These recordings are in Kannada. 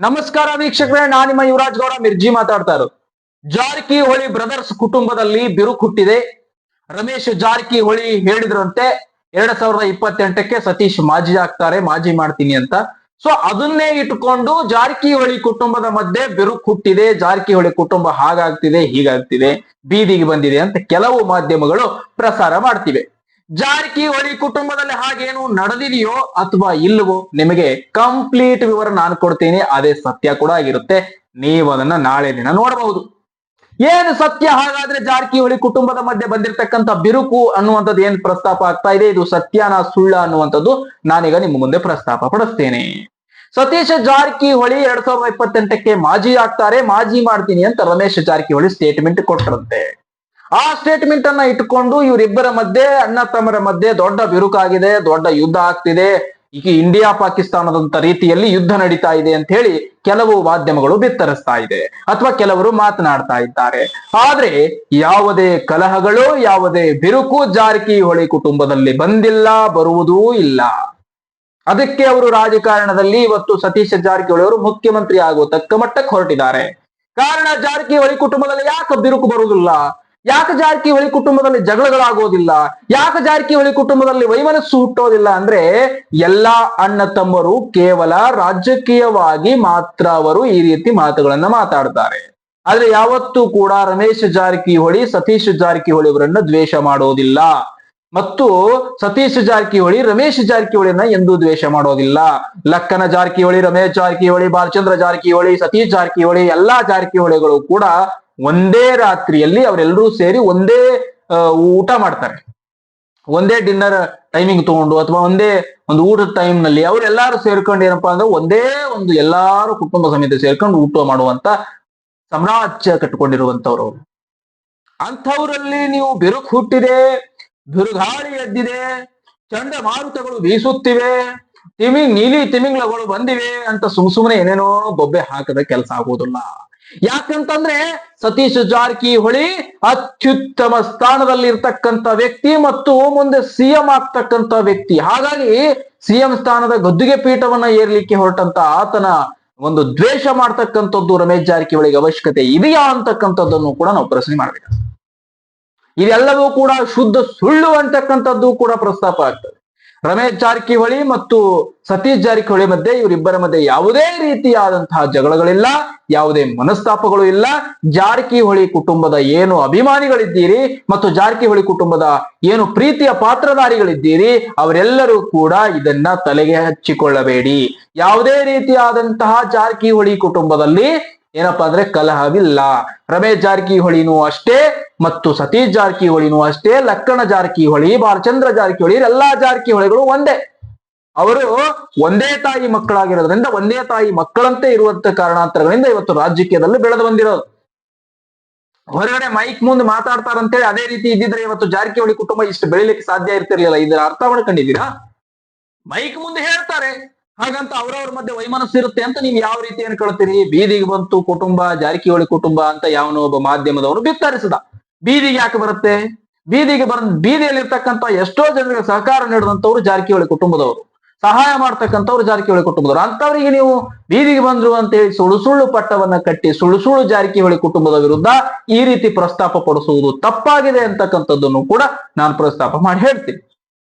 ನಮಸ್ಕಾರ ವೀಕ್ಷಕರೇ, ನಾನು ನಿಮ್ಮ ಯುವರಾಜ್ ಗೌಡ ಮಿರ್ಜಿ ಮಾತಾಡ್ತಾ ಇರೋದು. ಜಾರಕಿಹೊಳಿ ಬ್ರದರ್ಸ್ ಕುಟುಂಬದಲ್ಲಿ ಬಿರುಕು ಹುಟ್ಟಿದೆ. ರಮೇಶ್ ಜಾರಕಿಹೊಳಿ ಹೇಳಿದ್ರಂತೆ 2028ಕ್ಕೆ ಸತೀಶ್ ಮಾಜಿ ಆಗ್ತಾರೆ, ಮಾಜಿ ಮಾಡ್ತೀನಿ ಅಂತ. ಸೊ ಅದನ್ನೇ ಇಟ್ಕೊಂಡು ಜಾರಕಿಹೊಳಿ ಕುಟುಂಬದ ಮಧ್ಯೆ ಬಿರುಕು ಹುಟ್ಟಿದೆ. ಜಾರಕಿಹೊಳಿ ಕುಟುಂಬ ಹಾಗಾಗ್ತಿದೆ, ಹೀಗಾಗ್ತಿದೆ, ಬೀದಿಗೆ ಬಂದಿದೆ ಅಂತ ಕೆಲವು ಮಾಧ್ಯಮಗಳು ಪ್ರಸಾರ ಮಾಡ್ತಿವೆ. ಜಾರಕಿಹೊಳಿ ಕುಟುಂಬದಲ್ಲಿ ಹಾಗೇನು ನಡೆದಿದೆಯೋ ಅಥವಾ ಇಲ್ಲವೋ ನಿಮಗೆ ಕಂಪ್ಲೀಟ್ ವಿವರ ನಾನು ಕೊಡ್ತೀನಿ. ಅದೇ ಸತ್ಯ ಕೂಡ ಆಗಿರುತ್ತೆ. ನೀವು ಅದನ್ನ ನಾಳೆ ದಿನ ನೋಡಬಹುದು. ಏನು ಸತ್ಯ ಹಾಗಾದ್ರೆ ಜಾರಕಿಹೊಳಿ ಕುಟುಂಬದ ಮಧ್ಯೆ ಬಂದಿರತಕ್ಕಂತ ಬಿರುಕು ಅನ್ನುವಂಥದ್ದು ಏನ್ ಪ್ರಸ್ತಾಪ ಆಗ್ತಾ ಇದೆ, ಇದು ಸತ್ಯನಾ ಸುಳ್ಳ ಅನ್ನುವಂಥದ್ದು ನಾನೀಗ ನಿಮ್ಮ ಮುಂದೆ ಪ್ರಸ್ತಾಪ ಪಡಿಸ್ತೇನೆ. ಸತೀಶ್ ಜಾರಕಿಹೊಳಿ 2028ಕ್ಕೆ ಮಾಜಿ ಆಗ್ತಾರೆ, ಮಾಜಿ ಮಾಡ್ತೀನಿ ಅಂತ ರಮೇಶ್ ಜಾರಕಿಹೊಳಿ ಸ್ಟೇಟ್ಮೆಂಟ್ ಕೊಟ್ಟರಂತೆ. ಆ ಸ್ಟೇಟ್ಮೆಂಟ್ ಅನ್ನ ಇಟ್ಕೊಂಡು ಇವರಿಬ್ಬರ ಮಧ್ಯೆ, ಅಣ್ಣ ತಮ್ಮರ ಮಧ್ಯೆ ದೊಡ್ಡ ಬಿರುಕಾಗಿದೆ, ದೊಡ್ಡ ಯುದ್ಧ ಆಗ್ತಿದೆ. ಈಗ ಇಂಡಿಯಾ ಪಾಕಿಸ್ತಾನದಂತ ರೀತಿಯಲ್ಲಿ ಯುದ್ಧ ನಡೀತಾ ಇದೆ ಅಂತ ಹೇಳಿ ಕೆಲವು ಮಾಧ್ಯಮಗಳು ಬಿತ್ತರಿಸ್ತಾ ಇದೆ, ಅಥವಾ ಕೆಲವರು ಮಾತನಾಡ್ತಾ ಇದ್ದಾರೆ. ಆದ್ರೆ ಯಾವುದೇ ಕಲಹಗಳು, ಯಾವುದೇ ಬಿರುಕು ಜಾರಕಿಹೊಳಿ ಕುಟುಂಬದಲ್ಲಿ ಬಂದಿಲ್ಲ, ಬರುವುದೂ ಇಲ್ಲ. ಅದಕ್ಕೆ ಅವರು ರಾಜಕಾರಣದಲ್ಲಿ ಇವತ್ತು ಸತೀಶ್ ಜಾರಕಿಹೊಳಿ ಅವರು ಮುಖ್ಯಮಂತ್ರಿ ಆಗುವ ತಕ್ಕ ಮಟ್ಟಕ್ಕೆ ಹೊರಟಿದ್ದಾರೆ. ಕಾರಣ ಜಾರಕಿಹೊಳಿ ಕುಟುಂಬದಲ್ಲಿ ಯಾಕೆ ಬಿರುಕು ಬರುವುದಿಲ್ಲ, ಯಾಕೆ ಜಾರಕಿಹೊಳಿ ಕುಟುಂಬದಲ್ಲಿ ಜಗಳಗಳಾಗೋದಿಲ್ಲ, ಯಾಕೆ ಜಾರಕಿಹೊಳಿ ಕುಟುಂಬದಲ್ಲಿ ವೈಮನಸ್ಸು ಹುಟ್ಟೋದಿಲ್ಲ ಅಂದ್ರೆ ಎಲ್ಲಾ ಅಣ್ಣ ತಮ್ಮರು ಕೇವಲ ರಾಜಕೀಯವಾಗಿ ಮಾತ್ರ ಅವರು ಈ ರೀತಿ ಮಾತುಗಳನ್ನ ಮಾತಾಡ್ತಾರೆ. ಆದ್ರೆ ಯಾವತ್ತೂ ಕೂಡ ರಮೇಶ್ ಜಾರಕಿಹೊಳಿ ಸತೀಶ್ ಜಾರಕಿಹೊಳಿ ಅವರನ್ನ ದ್ವೇಷ ಮಾಡೋದಿಲ್ಲ, ಮತ್ತು ಸತೀಶ್ ಜಾರಕಿಹೊಳಿ ರಮೇಶ್ ಜಾರಕಿಹೊಳಿಯನ್ನ ಎಂದೂ ದ್ವೇಷ ಮಾಡೋದಿಲ್ಲ. ಲಕ್ಕನ ಜಾರಕಿಹೊಳಿ, ರಮೇಶ್ ಜಾರಕಿಹೊಳಿ, ಬಾಲಚಂದ್ರ ಜಾರಕಿಹೊಳಿ, ಸತೀಶ್ ಜಾರಕಿಹೊಳಿ ಎಲ್ಲಾ ಜಾರಕಿಹೊಳಿಗಳು ಕೂಡ ಒಂದೇ ರಾತ್ರಿಯಲ್ಲಿ ಅವರೆಲ್ಲರೂ ಸೇರಿ ಒಂದೇ ಊಟ ಮಾಡ್ತಾರೆ. ಒಂದೇ ಡಿನ್ನರ್ ಟೈಮಿಂಗ್ ತಗೊಂಡು ಅಥವಾ ಒಂದೇ ಒಂದು ಊಟದ ಟೈಮ್ ನಲ್ಲಿ ಅವರೆಲ್ಲರೂ ಸೇರ್ಕೊಂಡು ಏನಪ್ಪಾ ಅಂದ್ರೆ ಒಂದೇ ಒಂದು ಎಲ್ಲಾರು ಕುಟುಂಬ ಸಮೇತ ಸೇರ್ಕೊಂಡು ಊಟ ಮಾಡುವಂತ ಸಾಮ್ರಾಜ್ಯ ಕಟ್ಟಿಕೊಂಡಿರುವಂತವ್ರು. ಅಂಥವ್ರಲ್ಲಿ ನೀವು ಬಿರುಕು ಹುಟ್ಟಿದೆ, ಬಿರುಗಾಳಿ ಎದ್ದಿದೆ, ಚಂಡಮಾರುತಗಳು ಬೀಸುತ್ತಿವೆ, ನೀಲಿ ತಿಮಿಂಗ್ಲಗಳು ಬಂದಿವೆ ಅಂತ ಸುಮ್ಮನೆ ಏನೇನೋ ಬೊಬ್ಬೆ ಹಾಕದ ಕೆಲಸ ಆಗುವುದಿಲ್ಲ. ಯಾಕಂತಂದ್ರೆ ಸತೀಶ್ ಜಾರಕಿಹೊಳಿ ಅತ್ಯುತ್ತಮ ಸ್ಥಾನದಲ್ಲಿ ಇರ್ತಕ್ಕಂಥ ವ್ಯಕ್ತಿ ಮತ್ತು ಮುಂದೆ ಸಿಎಂ ಆಗ್ತಕ್ಕಂಥ ವ್ಯಕ್ತಿ. ಹಾಗಾಗಿ ಸಿಎಂ ಸ್ಥಾನದ ಗದ್ದುಗೆ ಪೀಠವನ್ನ ಏರ್ಲಿಕ್ಕೆ ಹೊರಟಂತ ಆತನ ಒಂದು ದ್ವೇಷ ಮಾಡ್ತಕ್ಕಂಥದ್ದು ರಮೇಶ್ ಜಾರಕಿಹೊಳಿಗೆ ಅವಶ್ಯಕತೆ ಇದೆಯಾ ಅಂತಕ್ಕಂಥದ್ದನ್ನು ಕೂಡ ನಾವು ಪ್ರಶ್ನೆ ಮಾಡ್ಬೇಕು. ಇದೆಲ್ಲವೂ ಕೂಡ ಶುದ್ಧ ಸುಳ್ಳು ಅಂತಕ್ಕಂಥದ್ದು ಕೂಡ ಪ್ರಸ್ತಾಪ ಆಗ್ತದೆ. ರಮೇಶ್ ಜಾರಕಿಹೊಳಿ ಮತ್ತು ಸತೀಶ್ ಜಾರಕಿಹೊಳಿ ಮಧ್ಯೆ, ಇವರಿಬ್ಬರ ಮಧ್ಯೆ ಯಾವುದೇ ರೀತಿಯಾದಂತಹ ಜಗಳಗಳಿಲ್ಲ, ಯಾವುದೇ ಮನಸ್ತಾಪಗಳು ಇಲ್ಲ. ಜಾರಕಿಹೊಳಿ ಕುಟುಂಬದ ಏನು ಅಭಿಮಾನಿಗಳಿದ್ದೀರಿ ಮತ್ತು ಜಾರಕಿಹೊಳಿ ಕುಟುಂಬದ ಏನು ಪ್ರೀತಿಯ ಪಾತ್ರಧಾರಿಗಳಿದ್ದೀರಿ ಅವರೆಲ್ಲರೂ ಕೂಡ ಇದನ್ನ ತಲೆಗೆ ಹಚ್ಚಿಕೊಳ್ಳಬೇಡಿ. ಯಾವುದೇ ರೀತಿಯಾದಂತಹ ಜಾರಕಿಹೊಳಿ ಕುಟುಂಬದಲ್ಲಿ ಏನಪ್ಪಾ ಅಂದ್ರೆ ಕಲಹವಿಲ್ಲ. ರಮೇಶ್ ಜಾರಕಿಹೊಳಿನೂ ಅಷ್ಟೇ ಮತ್ತು ಸತೀಶ್ ಜಾರಕಿಹೊಳಿನೂ ಅಷ್ಟೇ, ಲಕ್ಕಣ ಜಾರಕಿಹೊಳಿ, ಬಾಲಚಂದ್ರ ಜಾರಕಿಹೊಳಿ ಎಲ್ಲಾ ಜಾರಕಿಹೊಳಿಗಳು ಒಂದೇ. ಅವರು ಒಂದೇ ತಾಯಿ ಮಕ್ಕಳಾಗಿರೋದ್ರಿಂದ ಒಂದೇ ತಾಯಿ ಮಕ್ಕಳಂತೆ ಇರುವಂತ ಕಾರಣಾಂತರಗಳಿಂದ ಇವತ್ತು ರಾಜಕೀಯದಲ್ಲಿ ಬೆಳೆದು ಬಂದಿರೋದು. ಹೊರಗಡೆ ಮೈಕ್ ಮುಂದೆ ಮಾತಾಡ್ತಾರಂತೇಳಿ ಅದೇ ರೀತಿ ಇದ್ದಿದ್ರೆ ಇವತ್ತು ಜಾರಕಿಹೊಳಿ ಕುಟುಂಬ ಇಷ್ಟು ಬೆಳಿಲಿಕ್ಕೆ ಸಾಧ್ಯ ಇರ್ತಿರ್ಲಿಲ್ಲ. ಇದರ ಅರ್ಥ ಮಾಡ್ಕೊಂಡಿದ್ದೀರಾ? ಮೈಕ್ ಮುಂದೆ ಹೇಳ್ತಾರೆ, ಹಾಗಂತ ಅವ್ರವ್ರ ಮಧ್ಯೆ ವೈಮನಸ್ಸು ಇರುತ್ತೆ ಅಂತ ನೀವು ಯಾವ ರೀತಿ ಅನ್ಕೊಳ್ತೀರಿ? ಬೀದಿಗೆ ಬಂತು ಕುಟುಂಬ, ಜಾರಕಿಹೊಳಿ ಕುಟುಂಬ ಅಂತ ಯಾವನೋ ಒಬ್ಬ ಮಾಧ್ಯಮದವರು ಬಿತ್ತರಿಸಿದ. ಬೀದಿಗೆ ಯಾಕೆ ಬರುತ್ತೆ? ಬೀದಿಯಲ್ಲಿರ್ತಕ್ಕಂಥ ಎಷ್ಟೋ ಜನರಿಗೆ ಸಹಕಾರ ನೀಡಿದಂತವ್ರು ಜಾರಕಿಹೊಳಿ ಕುಟುಂಬದವರು, ಸಹಾಯ ಮಾಡ್ತಕ್ಕಂಥವ್ರು ಜಾರಕಿಹೊಳಿ ಕುಟುಂಬದವರು. ಅಂತವರಿಗೆ ನೀವು ಬೀದಿಗೆ ಬಂದ್ರು ಅಂತ ಹೇಳಿ ಸುಳ್ಳು ಸುಳ್ಳು ಪಟ್ಟವನ್ನ ಕಟ್ಟಿ ಸುಳ್ಳು ಸುಳ್ಳು ಜಾರಕಿಹೊಳಿ ಕುಟುಂಬದ ವಿರುದ್ಧ ಈ ರೀತಿ ಪ್ರಸ್ತಾಪ ಪಡಿಸುವುದು ತಪ್ಪಾಗಿದೆ ಅಂತಕ್ಕಂಥದ್ದನ್ನು ಕೂಡ ನಾನು ಪ್ರಸ್ತಾಪ ಮಾಡಿ ಹೇಳ್ತೀನಿ.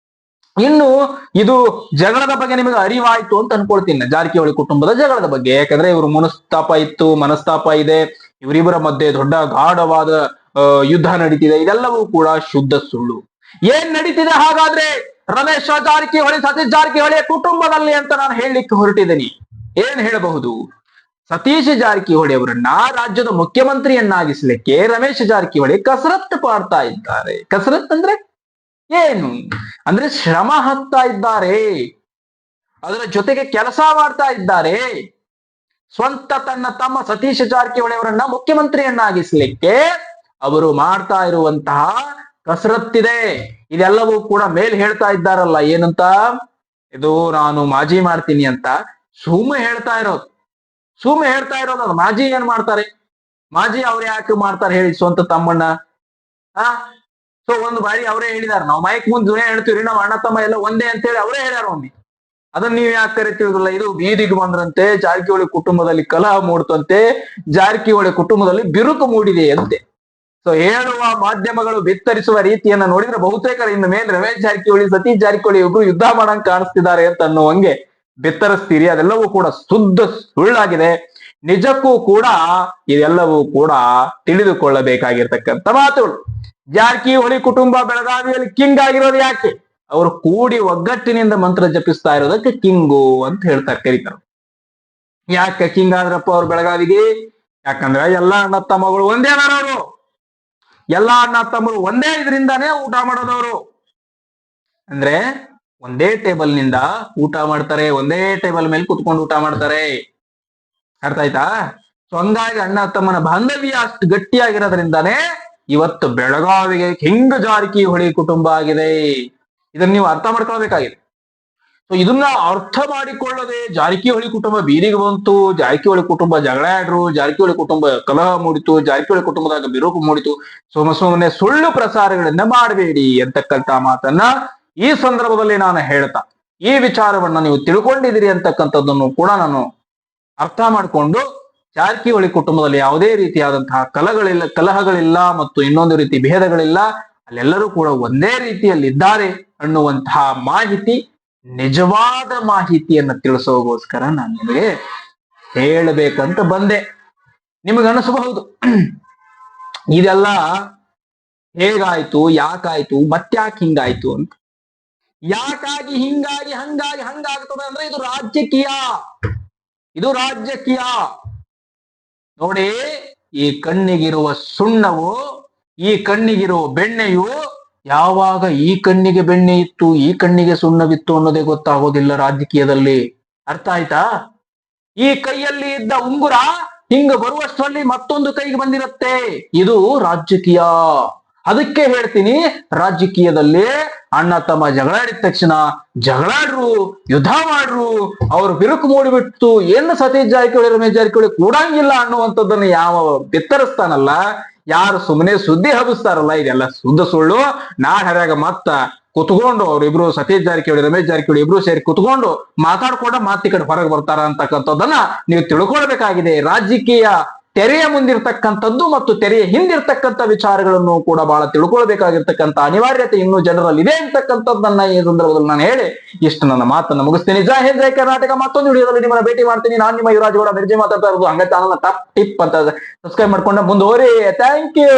ಇನ್ನು ಇದು ಜಗಳದ ಬಗ್ಗೆ ನಿಮಗೆ ಅರಿವಾಯ್ತು ಅಂತ ಅನ್ಕೊಳ್ತೀನಿ, ಜಾರಕಿಹೊಳಿ ಕುಟುಂಬದ ಜಗಳದ ಬಗ್ಗೆ. ಯಾಕಂದ್ರೆ ಇವರು ಮನಸ್ತಾಪ ಇದೆ, ಇವರಿಬ್ಬರ ಮಧ್ಯೆ ದೊಡ್ಡ ಗಾಢವಾದ ಯುದ್ಧ ನಡೀತಿದೆ. ಇದೆಲ್ಲವೂ ಕೂಡ ಶುದ್ಧ ಸುಳ್ಳು. ಏನ್ ನಡೀತಿದೆ ಹಾಗಾದ್ರೆ ರಮೇಶ್ ಜಾರಕಿಹೊಳಿ ಸತೀಶ್ ಜಾರಕಿಹೊಳಿಯ ಕುಟುಂಬದಲ್ಲಿ ಅಂತ ನಾನು ಹೇಳಲಿಕ್ಕೆ ಹೊರಟಿದ್ದೀನಿ. ಏನ್ ಹೇಳಬಹುದು? ಸತೀಶ್ ಜಾರಕಿಹೊಳಿ ಅವರನ್ನ ರಾಜ್ಯದ ಮುಖ್ಯಮಂತ್ರಿಯನ್ನಾಗಿಸ್ಲಿಕ್ಕೆ ರಮೇಶ್ ಜಾರಕಿಹೊಳಿ ಕಸರತ್ತು ಮಾಡ್ತಾ ಇದ್ದಾರೆ. ಕಸರತ್ ಅಂದ್ರೆ ಏನು ಅಂದ್ರೆ ಶ್ರಮ ಹಾಕ್ತಾ ಇದ್ದಾರೆ, ಅದರ ಜೊತೆಗೆ ಕೆಲಸ ಮಾಡ್ತಾ ಇದ್ದಾರೆ. ಸ್ವಂತ ತನ್ನ ತಮ್ಮ ಸತೀಶ್ ಜಾರಕಿಹೊಳಿ ಅವರನ್ನ ಮುಖ್ಯಮಂತ್ರಿಯನ್ನಾಗಿಸ್ಲಿಕ್ಕೆ ಅವರು ಮಾಡ್ತಾ ಇರುವಂತಹ ಕಸರತ್ತಿದೆ. ಇದೆಲ್ಲವೂ ಕೂಡ ಮೇಲ್ ಹೇಳ್ತಾ ಇದ್ದಾರಲ್ಲ, ಏನಂತ? ಇದು ನಾನು ಮಾಜಿ ಮಾಡ್ತೀನಿ ಅಂತ ಸುಮ್ಮನೆ ಹೇಳ್ತಾ ಇರೋದು. ಅದು ಮಾಜಿ ಏನ್ ಮಾಡ್ತಾರೆ? ಮಾಜಿ ಅವ್ರು ಯಾಕೆ ಮಾಡ್ತಾರೆ ಹೇಳಿ? ಸ್ವಂತ ತಮ್ಮಣ್ಣ ಸೊ ಒಂದು ಬಾರಿ ಅವರೇ ಹೇಳಿದಾರೆ, ನಾವು ಮೈಕ್ ಮುಂದೆ ಹೇಳ್ತೀವ್ರಿ, ನಾವು ಅಣ್ಣ ತಮ್ಮ ಎಲ್ಲ ಒಂದೇ ಅಂತ ಹೇಳಿ ಅವರೇ ಹೇಳ್ಯಾರ ಒಮ್ಮೆ. ಅದನ್ನ ನೀವ್ ಯಾಕೆ ಕರಿತಿರೋದಿಲ್ಲ? ಇದು ಬೀದಿಗೆ ಬಂದ್ರಂತೆ, ಜಾರಕಿಹೊಳಿ ಕುಟುಂಬದಲ್ಲಿ ಕಲಹ ಮೂಡ್ತಂತೆ, ಜಾರಕಿಹೊಳಿ ಕುಟುಂಬದಲ್ಲಿ ಬಿರುಕು ಮೂಡಿದೆ ಅಂತೆ. ಸೊ ಹೇಳುವ ಮಾಧ್ಯಮಗಳು ಬಿತ್ತರಿಸುವ ರೀತಿಯನ್ನ ನೋಡಿದ್ರೆ ಬಹುತೇಕ ಇನ್ನು ಮೇಲೆ ರಮೇಶ್ ಜಾರಕಿಹೊಳಿ ಸತೀಶ್ ಜಾರಕಿಹೊಳಿ ಇಬ್ರು ಯುದ್ಧ ಮಾಡಂಗ್ ಕಾಣಿಸ್ತಿದ್ದಾರೆ ಅಂತ ಅನ್ನುವಂಗೆ ಬಿತ್ತರಿಸ್ತೀರಿ. ಅದೆಲ್ಲವೂ ಕೂಡ ಶುದ್ಧ ಸುಳ್ಳಾಗಿದೆ. ನಿಜಕ್ಕೂ ಕೂಡ ಇದೆಲ್ಲವೂ ಕೂಡ ತಿಳಿದುಕೊಳ್ಳಬೇಕಾಗಿರ್ತಕ್ಕಂಥ ಮಾತುಗಳು. ಜಾರಕಿಹೊಳಿ ಕುಟುಂಬ ಬೆಳಗಾವಿಯಲ್ಲಿ ಕಿಂಗ್ ಆಗಿರೋದು ಯಾಕೆ? ಅವರು ಕೂಡಿ ಒಗ್ಗಟ್ಟಿನಿಂದ ಮಂತ್ರ ಜಪಿಸ್ತಾ ಇರೋದಕ್ಕೆ ಕಿಂಗು ಅಂತ ಹೇಳ್ತಾರೆ, ಕರೀತಾರೆ. ಯಾಕೆ ಕಿಂಗ್ ಆದ್ರಪ್ಪ ಅವ್ರು ಬೆಳಗಾವಿಗೆ? ಯಾಕಂದ್ರೆ ಎಲ್ಲಾ ಅಣ್ಣ ತಮ್ಮಗಳು ಒಂದೇ ಅವರು, ಎಲ್ಲಾ ಅಣ್ಣ ತಮ್ಮರು ಒಂದೇ ಇದರಿಂದಾನೇ ಊಟ ಮಾಡೋದವರು. ಅಂದ್ರೆ ಒಂದೇ ಟೇಬಲ್ ನಿಂದ ಊಟ ಮಾಡ್ತಾರೆ, ಒಂದೇ ಟೇಬಲ್ ಮೇಲೆ ಕುತ್ಕೊಂಡು ಊಟ ಮಾಡ್ತಾರೆ. ಅರ್ಥ ಆಯ್ತಾ? ಸೊ ಹಂಗಾಗಿ ಅಣ್ಣ ತಮ್ಮನ ಬಾಂಧವ್ಯ ಅಷ್ಟು ಗಟ್ಟಿಯಾಗಿರೋದ್ರಿಂದಾನೇ ಇವತ್ತು ಬೆಳಗಾವಿಗೆ ಕಿಂಗ್ ಜಾರಕಿಹೊಳಿ ಕುಟುಂಬ ಆಗಿದೆ. ಇದನ್ನ ನೀವು ಅರ್ಥ ಮಾಡ್ಕೊಳ್ಬೇಕಾಗಿದೆ. ಸೊ ಇದನ್ನ ಅರ್ಥ ಮಾಡಿಕೊಳ್ಳದೆ ಜಾರಕಿಹೊಳಿ ಕುಟುಂಬ ಬೀದಿಗೆ ಬಂತು, ಜಾರಕಿಹೊಳಿ ಕುಟುಂಬ ಜಗಳ ಆಡ್ರು, ಜಾರಕಿಹೊಳಿ ಕುಟುಂಬ ಕಲಹ ಮೂಡಿತು, ಜಾರಕಿಹೊಳಿ ಕುಟುಂಬದಾಗ ಬಿರುಕು ಮೂಡಿತು, ಸುಮ್ಮನೆ ಸುಳ್ಳು ಪ್ರಸಾರಗಳನ್ನ ಮಾಡಬೇಡಿ ಅಂತಕ್ಕಂಥ ಮಾತನ್ನ ಈ ಸಂದರ್ಭದಲ್ಲಿ ನಾನು ಹೇಳ್ತಾ, ಈ ವಿಚಾರವನ್ನ ನೀವು ತಿಳ್ಕೊಂಡಿದ್ದೀರಿ ಅಂತಕ್ಕಂಥದ್ದನ್ನು ಕೂಡ ನಾನು ಅರ್ಥ ಮಾಡಿಕೊಂಡು, ಜಾರಕಿಹೊಳಿ ಕುಟುಂಬದಲ್ಲಿ ಯಾವುದೇ ರೀತಿಯಾದಂತಹ ಕಲಹಗಳಿಲ್ಲ ಮತ್ತು ಇನ್ನೊಂದು ರೀತಿ ಭೇದಗಳಿಲ್ಲ, ಅಲ್ಲೆಲ್ಲರೂ ಕೂಡ ಒಂದೇ ರೀತಿಯಲ್ಲಿದ್ದಾರೆ ಅನ್ನುವಂತಹ ಮಾಹಿತಿ, ನಿಜವಾದ ಮಾಹಿತಿಯನ್ನ ತಿಳಿಸೋಗೋಸ್ಕರ ನಾನು ನಿಮಗೆ ಹೇಳಬೇಕಂತ ಬಂದೆ. ನಿಮಗೆ ಅನಿಸಬಹುದು ಇದೆಲ್ಲ ಹೇಗಾಯ್ತು, ಯಾಕಾಯ್ತು, ಮತ್ತ್ಯಾಕೆ ಹಿಂಗಾಯ್ತು ಅಂತ. ಯಾಕಾಗಿ ಹಿಂಗಾಗಿ ಹಂಗಾಗ್ತದೆ ಅಂದ್ರೆ ಇದು ರಾಜಕೀಯ, ಇದು ರಾಜಕೀಯ. ನೋಡಿ, ಈ ಕಣ್ಣಿಗಿರುವ ಸುಣ್ಣವು, ಈ ಕಣ್ಣಿಗಿರುವ ಬೆಣ್ಣೆಯು ಯಾವಾಗ ಈ ಕಣ್ಣಿಗೆ ಬೆಣ್ಣೆ ಇತ್ತು, ಈ ಕಣ್ಣಿಗೆ ಸುಣ್ಣವಿತ್ತು ಅನ್ನೋದೇ ಗೊತ್ತಾಗೋದಿಲ್ಲ ರಾಜಕೀಯದಲ್ಲಿ. ಅರ್ಥ ಆಯ್ತಾ? ಈ ಕೈಯಲ್ಲಿ ಇದ್ದ ಉಂಗುರ ಹಿಂಗ ಬರುವಷ್ಟರಲ್ಲಿ ಮತ್ತೊಂದು ಕೈಗೆ ಬಂದಿರತ್ತೆ. ಇದು ರಾಜಕೀಯ. ಅದಕ್ಕೆ ಹೇಳ್ತೀನಿ, ರಾಜಕೀಯದಲ್ಲಿ ಅಣ್ಣ ತಮ್ಮ ಜಗಳಾಡಿದ ತಕ್ಷಣ ಜಗಳಾಡ್ರು, ಯುದ್ಧ ಮಾಡ್ರು, ಅವ್ರು ಬಿರುಕು ಮೂಡಿಬಿಟ್ಟು ಏನು ಸತೀಶ್ ಜಾರಕಿಹೊಳಿ ರಮೇಶ್ ಜಾರಕಿಹೊಳಿ ಕೂಡಂಗಿಲ್ಲ ಅನ್ನುವಂಥದ್ದನ್ನ ಯಾವ ಬಿತ್ತರಿಸ್ತಾನಲ್ಲ, ಯಾರು ಸುಮ್ಮನೆ ಸುದ್ದಿ ಹಬ್ಬಿಸ್ತಾರಲ್ಲ, ಇದೆಲ್ಲ ಶುದ್ಧ ಸುಳ್ಳು. ಹರ್ಯಾಗ ಮತ್ತ ಕುತ್ಕೊಂಡು ಅವ್ರಿಬ್ರು ಸತೀಶ್ ಜಾರಕಿಹೊಳಿ ರಮೇಶ್ ಜಾರಕಿಹೊಳಿ ಇಬ್ರು ಸೇರಿ ಕುತ್ಕೊಂಡು ಮಾತಾಡ್ಕೊಂಡ ಮಾತಿ ಕಡೆ ಹೊರಗೆ ಬರ್ತಾರ ಅಂತಕ್ಕಂಥದ್ದನ್ನ ನೀವು ತಿಳ್ಕೊಳ್ಬೇಕಾಗಿದೆ. ರಾಜಕೀಯ ತೆರೆಯ ಮುಂದಿರ್ತಕ್ಕಂಥದ್ದು ಮತ್ತು ತೆರೆಯ ಹಿಂದಿರ್ತಕ್ಕಂಥ ವಿಚಾರಗಳನ್ನು ಕೂಡ ಬಹಳ ತಿಳ್ಕೊಳ್ಬೇಕಾಗಿರ್ತಕ್ಕಂಥ ಅನಿವಾರ್ಯತೆ ಇನ್ನೂ ಜನರಲ್ಲಿ ಇದೆ ಅಂತಕ್ಕಂಥದ್ದನ್ನ ಈ ಸಂದರ್ಭದಲ್ಲಿ ನಾನು ಹೇಳಿ ಇಷ್ಟು ನನ್ನ ಮಾತನ್ನು ಮುಗಿಸ್ತೀನಿ. ಜೈ ಹಿಂದ್, ಜೈ ಕರ್ನಾಟಕ. ಮತ್ತೊಂದು ವಿಡಿಯೋದಲ್ಲಿ ನಿಮ್ಮನ್ನ ಭೇಟಿ ಮಾಡ್ತೀನಿ. ನಾನು ನಿಮ್ಮ ಯುವರಾಜ್ ಗೌಡ ಮಿರ್ಜಿ ಮಾತಾಡ್ತಾ ಇರೋದು. ಹಂಗ ಚಾನಲ್ ಟಾಪ್ ಟಿಪ್ ಅಂತ ಸಬ್ಸ್ಕ್ರೈಬ್ ಮಾಡ್ಕೊಂಡ ಮುಂದುವರಿ. Thank you.